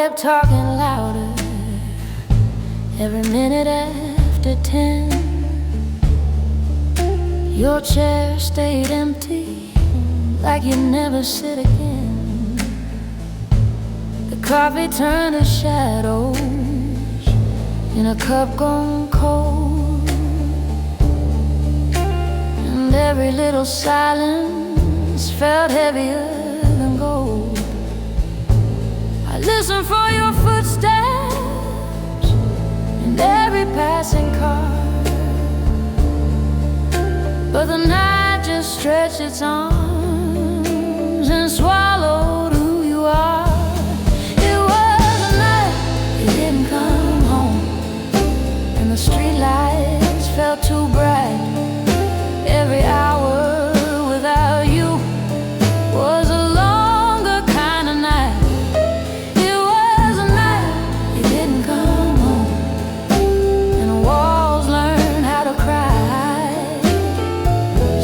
kept talking louder every minute after 10. Your chair stayed empty, like you'd never sit again. The coffee turned to shadows in a cup gone cold, and every little silence felt heavier than gold. I listened for your footsteps in every passing car, but the night just stretched its arms and swallowed who you are. It was a night you didn't come home, and the streetlights felt too bright. Every hour without you was a longer kind of night. It was a night you didn't come home, and the walls learned how to cry.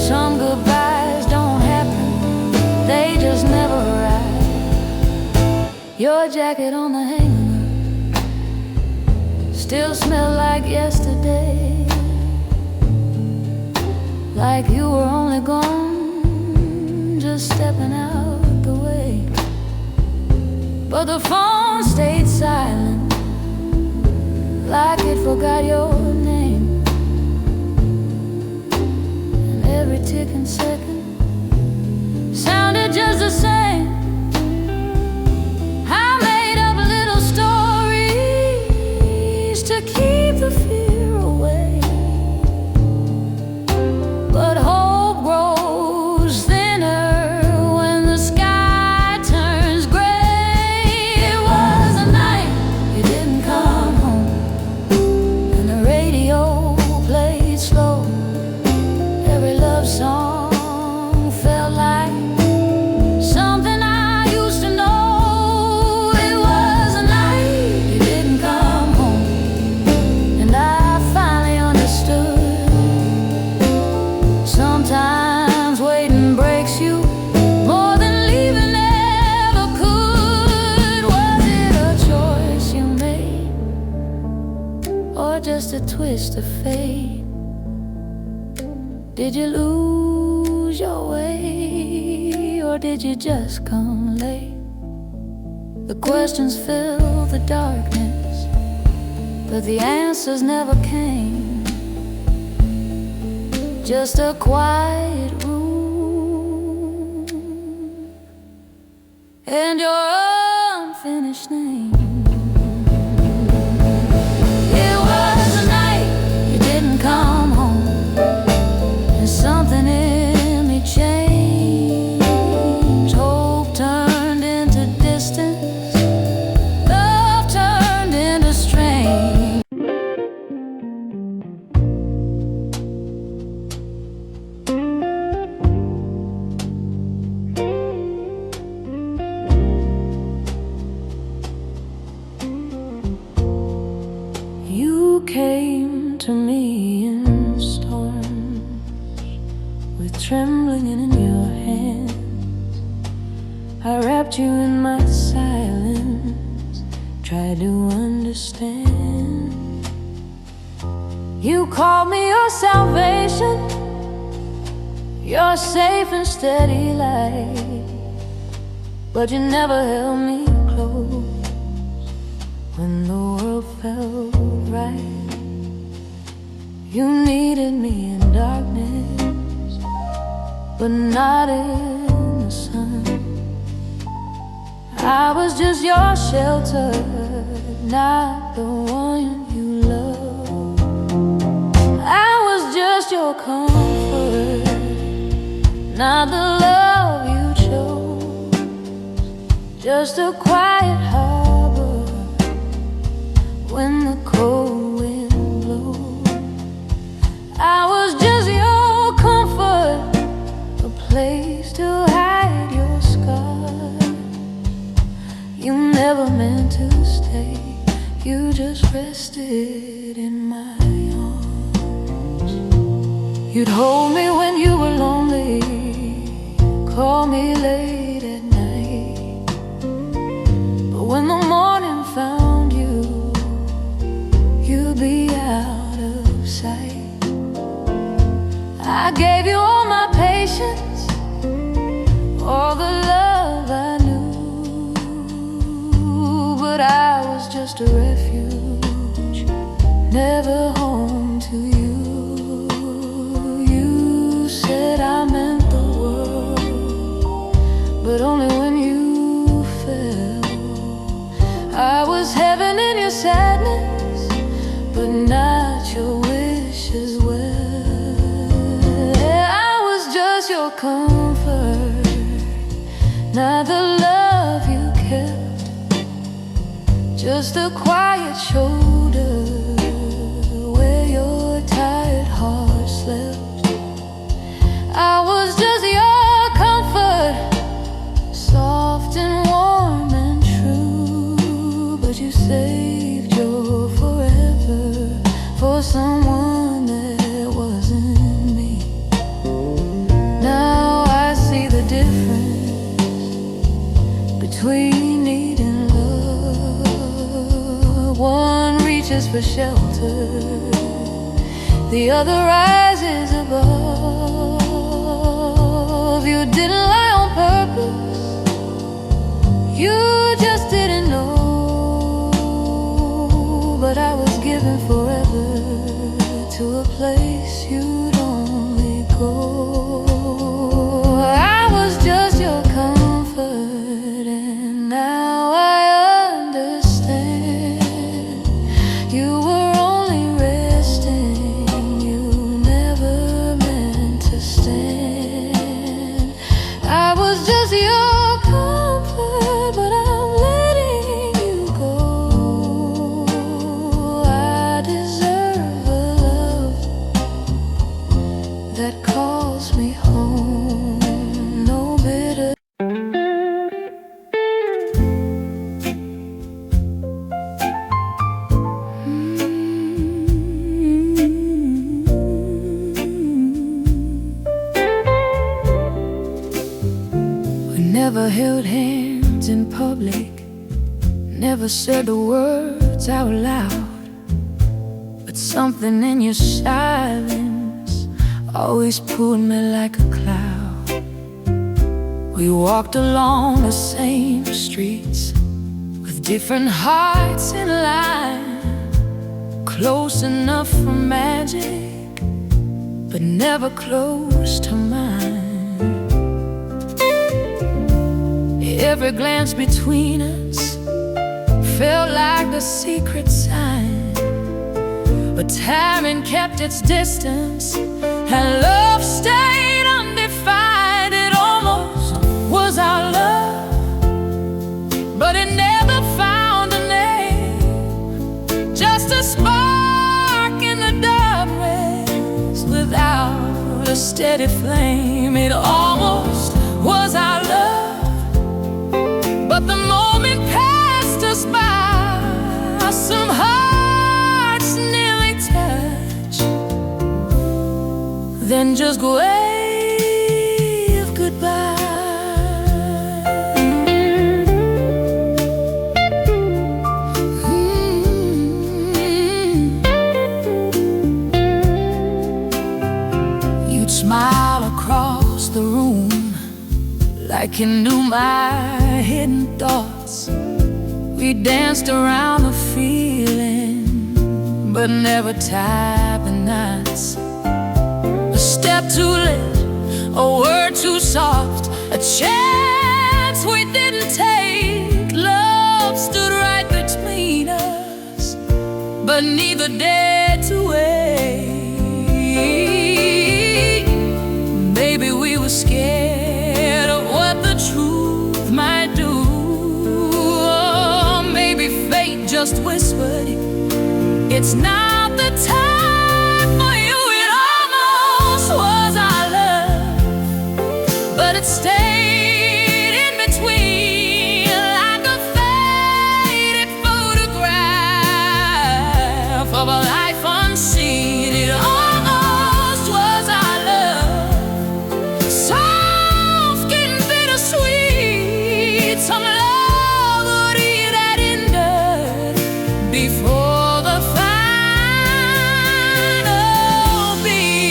Some goodbyes don't happen, they just never arrive. Your jacket on the hanger still smelled like yesterday, like you were only gone, just stepping out the way. But the phone stayed silent, like it forgot your name. And every ticking second sounded just the same. I made up little stories to keep the fear away, but hope grows thinner when the sky turns gray. It was a night you didn't come home, and the radio played slow. Every love song felt like something I used to know. It was a night you didn't come home, and I finally understood. Sometimes waiting breaks you more than leaving ever could. Was it a choice you made, or just a twist of fate? Did you lose your way, or did you just come late? The questions fill the darkness, but the answers never came. Just a quiet room and your unfinished name. It was a night you didn't come home, and something in me changed. Hope turned into distance, love turned into strain. You came to me in storms, with trembling in your hands. I wrapped you in my silence, tried to understand. You called me your salvation, your safe and steady light, but you never held me close when the world felt right. You needed me in darkness, but not in the sun. I was just your shelter, not the one you loved. I was just your comfort, not the love you chose. Just a quiet harbor when the cold wind blows. I was just your comfort, a place to hide your scars. You never meant to stay, you just rested in my arms. You'd hold me when you were lonely, call me late at night, but when the morning patience, all the love I knew. But I was just a refuge, never home to you. You said I meant the world, but only when you fell. I was heaven in your sadness, but not your wish as well. I was just your comfort, not the love you kept, just a quiet shoulder where your tired heart slept. I was just your comfort, soft and warm and true, but you saved your forever for someone that wasn't me. Now I see the difference between need and love. One reaches for shelter, the other rises above. You didn't lie on purpose, you just didn't know. But I was given forever to a place you'd only go. I was just your comfort, and now I understand. You were only resting, you never meant to stand. I was just your comfort, but I'm letting you go. I deserve a love that calls me home, no bitter. We never held hands in public, never said the words out loud, but something in your silence always pulled me like a cloud. We walked along the same streets with different hearts in line, close enough for magic, but never close to mine. Every glance between us felt like a secret sign, but timing kept its distance, and love stayed undefined. It almost was our love, but it never found a name. Just a spark in the darkness without a steady flame. It almost was our love, but the moment passed us by. Some hearts nearly touch, then just wave goodbye. You'd smile across the room like you knew my hidden thoughts. We danced around the feeling, but never tied the knots. A step too late, a word too soft, a chance we didn't take. Love stood right between us, but neither dared to wait. Maybe we were scared of what the truth might do. Just whispered, it's not the time for you. It almost was our love, but it stayed in between like a faded photograph of a life unseen. It almost was our love, soft and bittersweet. Some love before the final beat.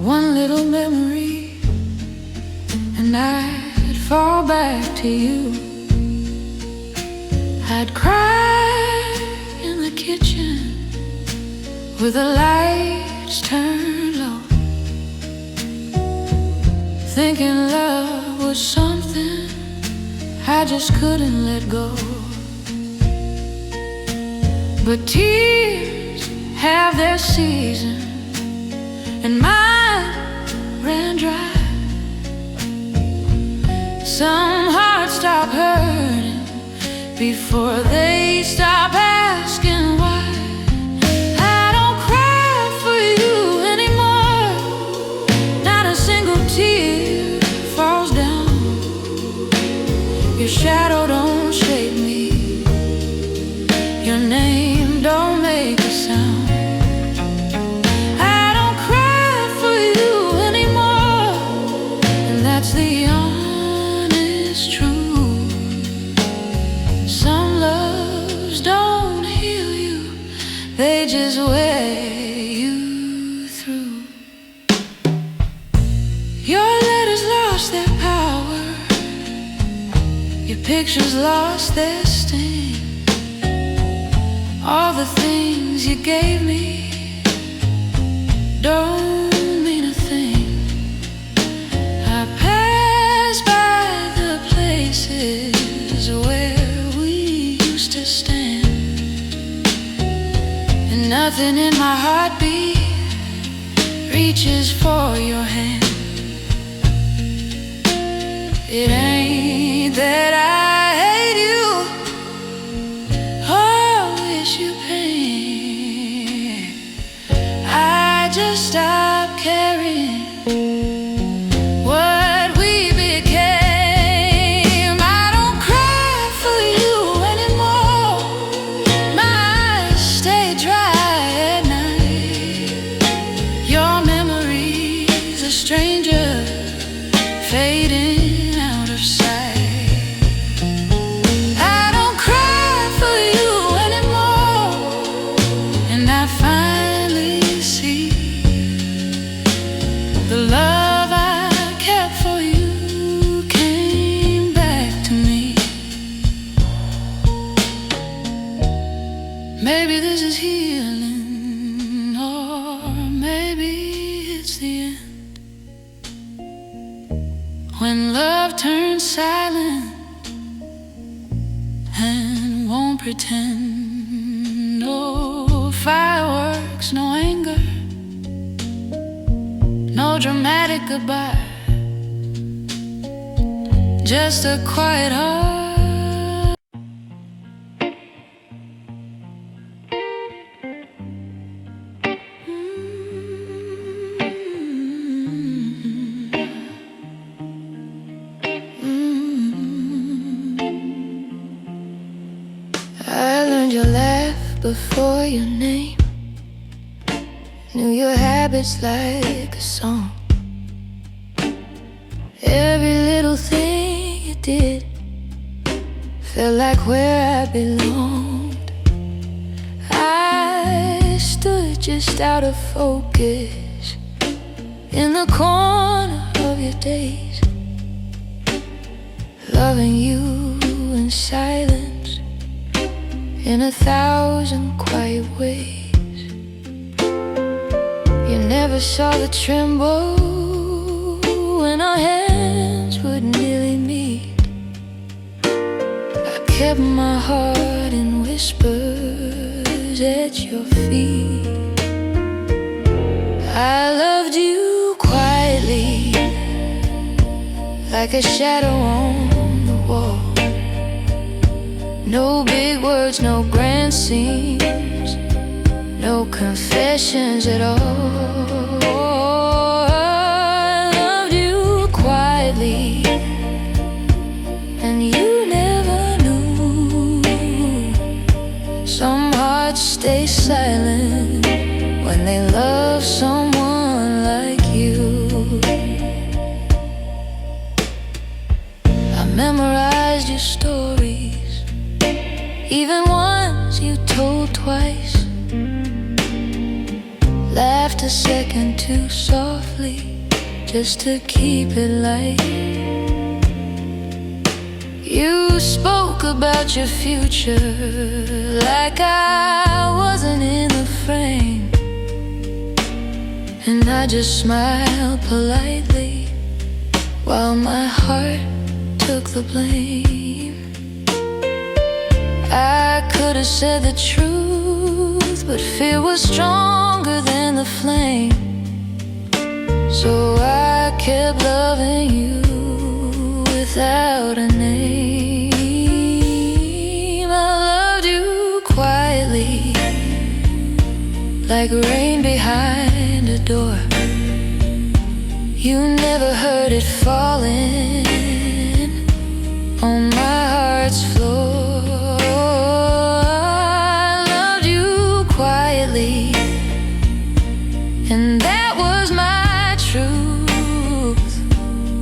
one little memory, and I'd fall back to you. I'd cry in the kitchen with the lights turned low, thinking love was something I just couldn't let go. But tears have their season, and mine ran dry. Some hearts stop hurting before they stop asking why. I don't cry for you anymore, not a single tear falls down. Your shadow don't shake me, your name don't make a sound. I don't cry for you anymore, and that's the honest truth. Some loves don't heal you, they just wear you through. Your letters lost their power, your pictures lost their sting. All the things you gave me don't mean a thing. I pass by the places where we used to stand, and nothing in my heartbeat reaches for your hand. It ain't that I hate you or wish you pain, I just stopped caring what we became. I don't cry for you anymore, my eyes stay dry at night. Your memory's a stranger fading out of sight. I don't cry for you anymore, and I finally see the love I kept for you came back to me. Maybe this is healing, or maybe it's the end, when love turns silent and won't pretend. No fireworks, no anger, no dramatic goodbye, just a quiet heart. I learned your laugh before your name, knew your habits like a song. Every little thing you did felt like where I belonged. I stood just out of focus in the corner of your days, loving you in silence in 1,000 quiet ways. You never saw the tremble when our hands would nearly meet. I kept my heart in whispers at your feet. I loved you quietly, like a shadow on the wall. No big words, no grand scenes, no confessions at all. I loved you quietly, and you never knew. Some hearts stay silent when they love someone like you. I memorized your stories, even ones you told twice. Laughed just a second too softly, just to keep it light. You spoke about your future like I wasn't in the frame, and I just smiled politely while my heart took the blame. I could have said the truth, but fear was stronger than the flame. So I kept loving you without a name. I loved you quietly, like rain behind a door. You never heard it falling on my heart's floor. I loved you quietly, and that was my truth.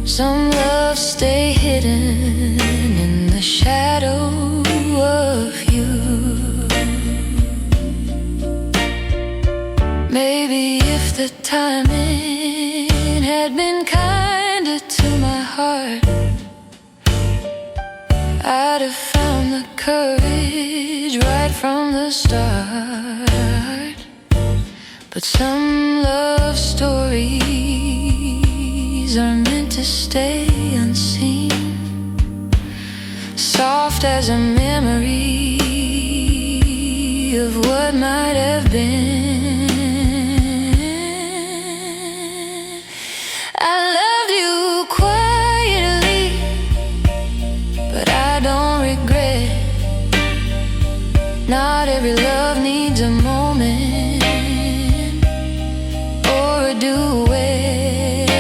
Some love stay hidden in the shadow of you. Maybe if the timing had been kinder to my heart, I'd have found the courage right from the start. But some love stories are meant to stay unseen, soft as a memory of what might have been. I loved you quietly, but I don't regret. Not every love needs a moment or a duet.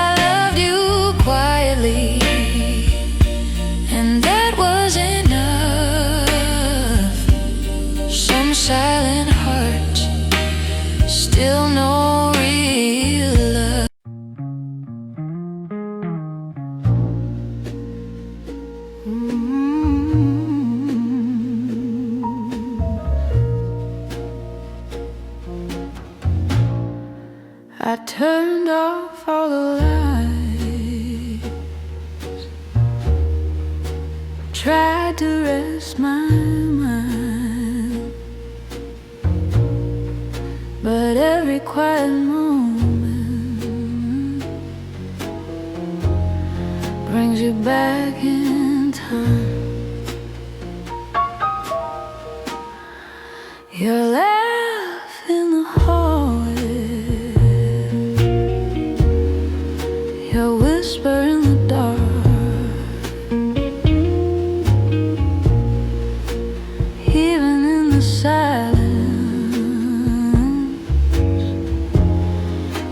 I loved you quietly, and that was enough. Some silent hearts still know real love. I turned off all the lights, tried to rest my mind, but every quiet moment brings you back in time. Your laugh in the hallway, your whisper in the dark, even in the silence,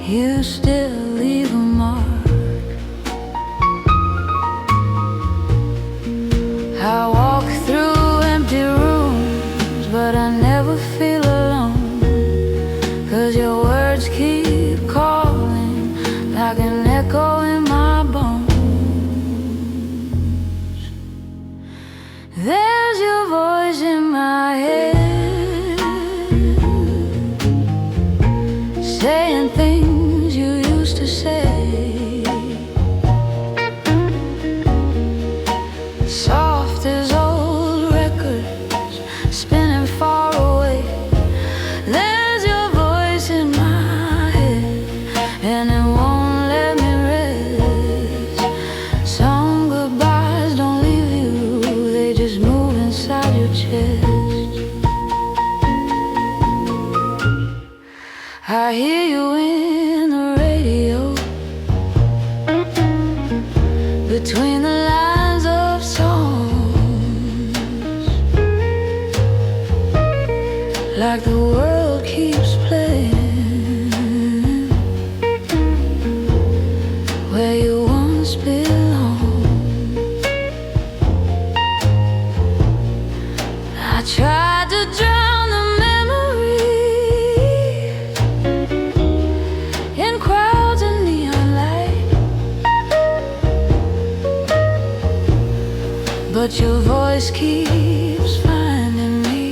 you still leave a mark. I walk through empty rooms, but I never feel alone, 'cause your words keep calling like an echo in my bones. There's your voice in my head, saying things you used to say, soft as old records spinning far away. There's your voice in my head, and it won't let me rest. Some goodbyes don't leave you, they just move inside your chest. I hear you in the radio, between the lines of songs, like the world keeps playing where you once belonged. I tried to drown the memories in crowds and neon light, but your voice keeps finding me.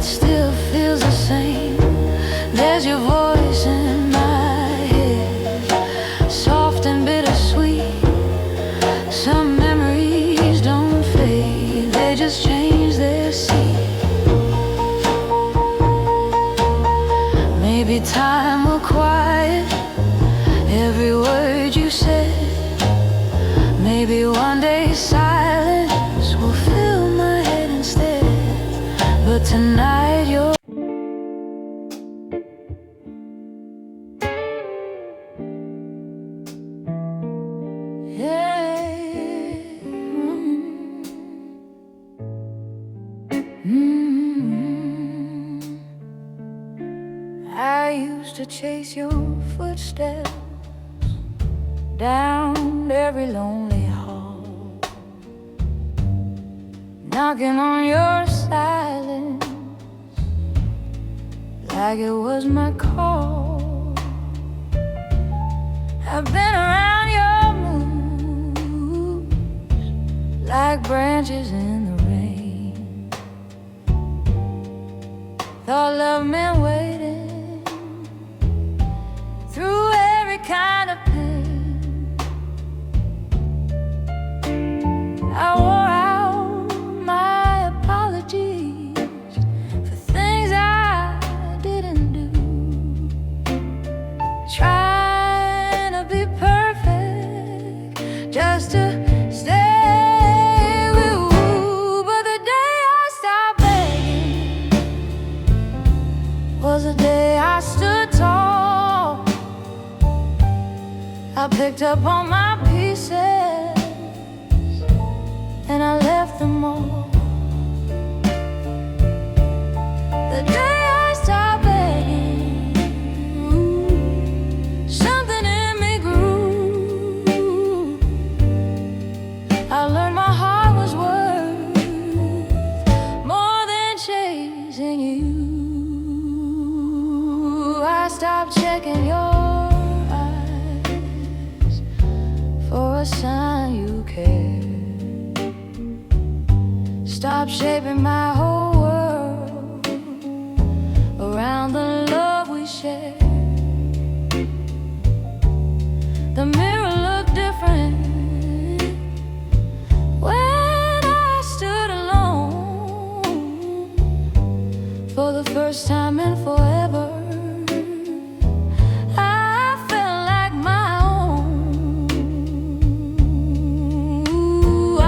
it still feels the same. There's your voice in my head, soft and bittersweet. Some memories don't fade, they just change their seat. Maybe time will quiet every word you said. Maybe one day silence will fill my head instead. But tonight you're I used to chase your footsteps down every lonely hall, knocking on your silence like it was my call. I've been around your moves like branches in the rain. Thought love meant waiting through every kind of pain. I wore out my apologies for things I didn't do, trying to be perfect just to stay with you. But the day I stopped begging was the day I stood tall. I picked up all my pieces and I left them all. The day I stopped begging, something in me grew. I learned my heart was worth more than chasing you. I stopped checking your eyes for a sign you care. Stop shaping my whole world around the love we share. The mirror looked different when I stood alone for the first time in forever. I felt like my own. I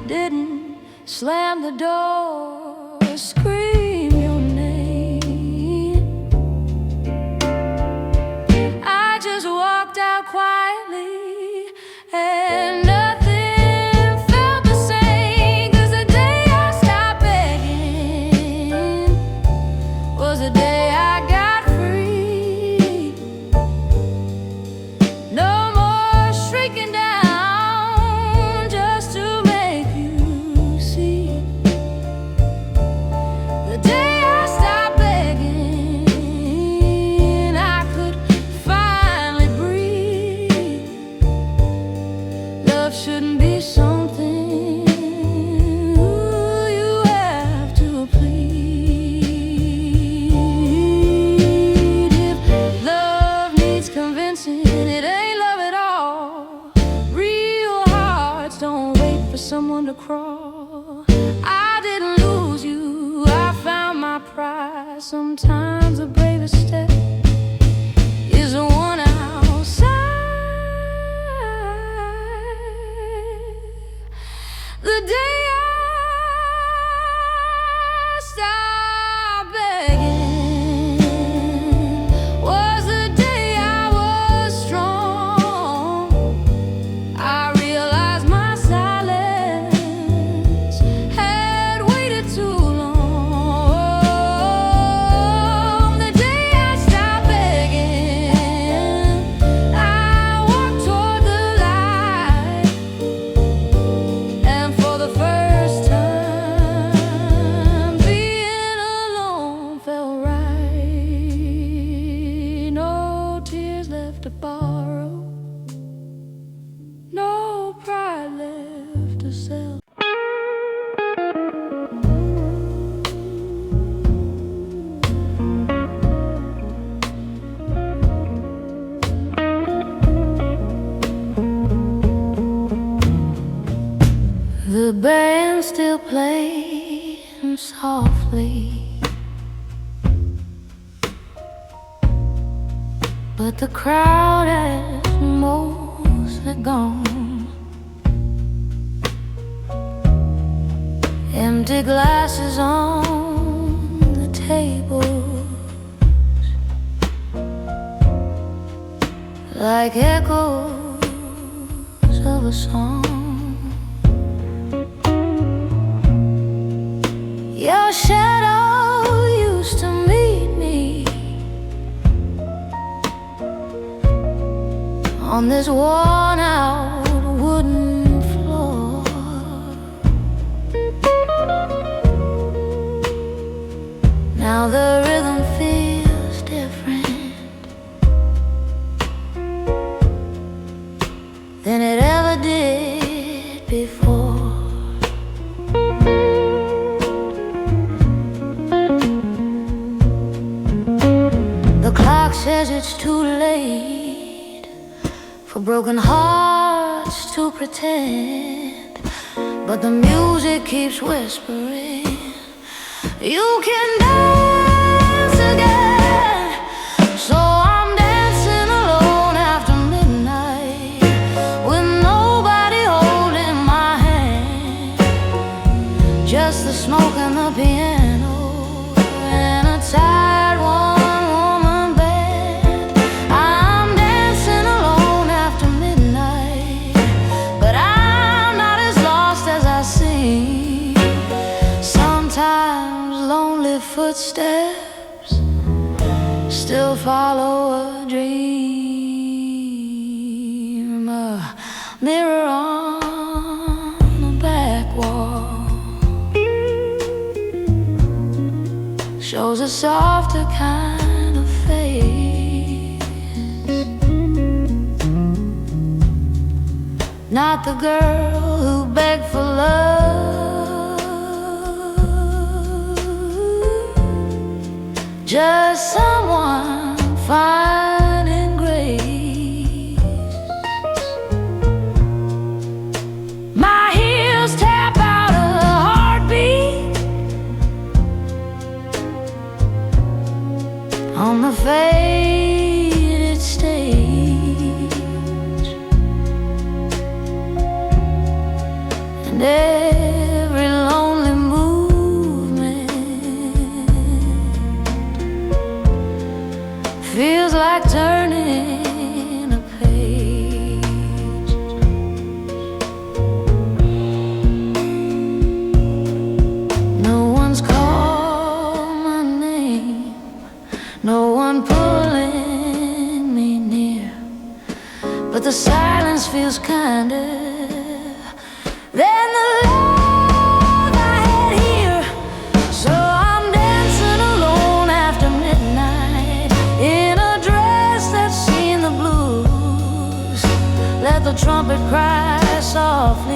didn't slam the door, scream your name. I just walked out quietly and nothing felt the same. 'Cause the day I stopped begging was the day I got free. No more shrieking down just to make you see. The day I stopped begging, I could finally breathe. Love shouldn't be something you have to plead. If love needs convincing, it ain't love at all. Real hearts don't wait for someone to crawl. I didn't lose you, I found my pride. Sometimes the bravest step is the one outside. The day I stopped begging was the day I was strong. I realized my silence had waited too long. The day I still playing softly, but the crowd has mostly gone. Empty glasses on the tables, like echoes of a song. Your shadow used to meet me on this worn-out wooden floor. Now the rhythm feels different than it ever did before. The clock says it's too late for broken hearts to pretend, but the music keeps whispering, you can dance again. So I'm dancing alone after midnight, with nobody holding my hand, just the smoke and the piano and a tired one-woman band. I'm dancing alone after midnight, but I'm not as lost as I seem. Sometimes lonely footsteps still follow a dream. A mirror on the back wall shows a softer kind of face, not the girl who begged for love, just someone finding grace. My heels tap out a heartbeat on the faded stage, and every lonely movement feels like turning a page. No one's called my name, no one pulling me near, but the silence feels kinder than the love I had here. So I'm dancing alone after midnight, in a dress that's seen the blues. Let the trumpet cry softly,